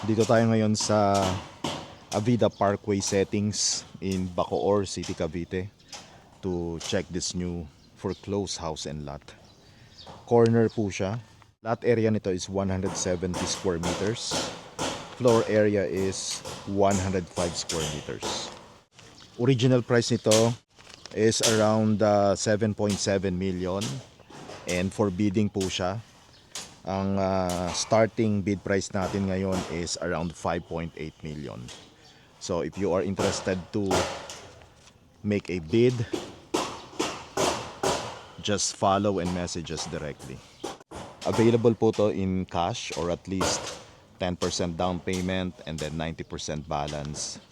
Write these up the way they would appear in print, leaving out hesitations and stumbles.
Dito tayo ngayon sa Avida Parkway settings in Bacoor City, Cavite to check this new foreclosed house and lot. Corner po siya. Lot area nito is 170 square meters. Floor area is 105 square meters. Original price nito is around 7.7 million, and for bidding po siya. Ang starting bid price natin ngayon is around 5.8 million. So if you are interested to make a bid, just follow and message us directly. Available po to in cash or at least 10% down payment and then 90% balance.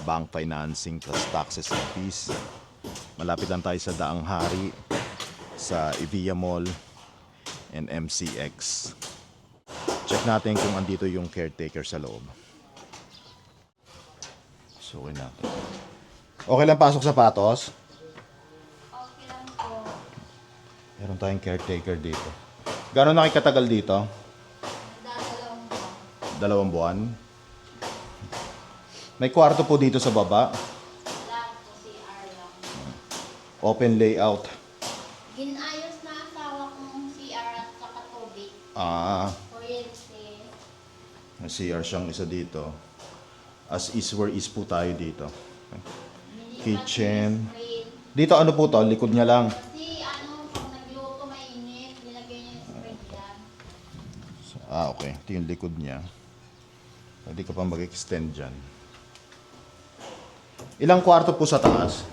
Bank financing plus taxes and fees. Malapit lang tayo sa Daang Hari, sa Evia Mall and MCX. Check natin kung andito yung caretaker sa loob. Sukin natin. Okay lang pasok sapatos? Okay lang po. Meron tayong caretaker dito. Gano'n na kayo katagal dito? Dalawang buwan. 2 buwan? May kwarto po dito sa baba. Wala po, CR lang. Open layout. Ginayos na asawa kong CR at saka tubig. Kuryente. May CR siyang isa dito. As is where is po tayo dito. Kitchen. Dito ano po to? Likod niya lang. Kasi pag nagluto mainit, nilagay niya yung spring yan. Okay. Ito yung likod niya. Pwede ka pa mag-extend dyan. Ilang kwarto po sa taas?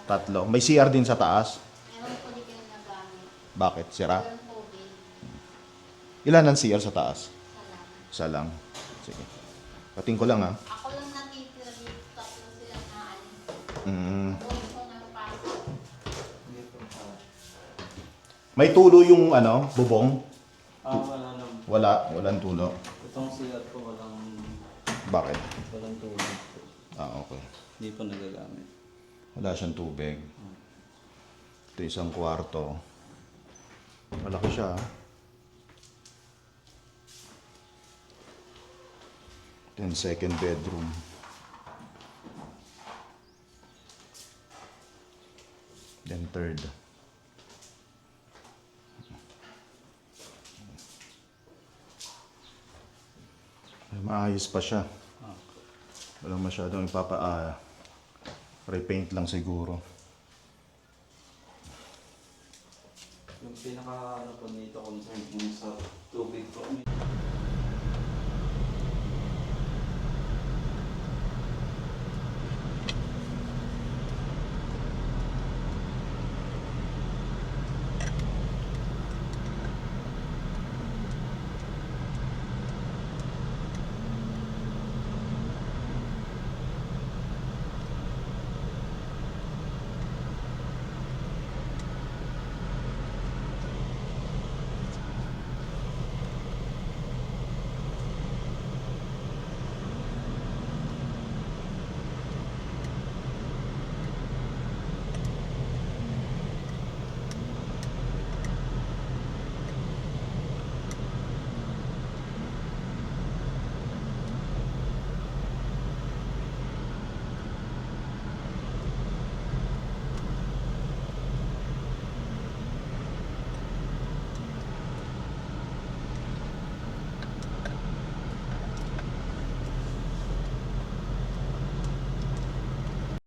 Tatlo. 3. May CR din sa taas? Meron po di kayo nagamit. Bakit? Sira? Walang tubig. Ilan ang CR sa taas? Isa lang. Isa lang. Sige. Pating ko lang ha. Ako lang natitira dito. Tatlo silang naalis. Bunso nagpasok. May tulo yung bubong? Wala naman. Walang tulo. Itong silat ko Bakit? walang tubig po. Okay. Hindi po nagagamit. Wala siyang tubig. Ito isang kwarto. Malaki siya. Then second bedroom. Then third. Maayos pa siya. Walang masyadong repaint lang siguro. Yung pinaka po nito concern kung sa tubig po.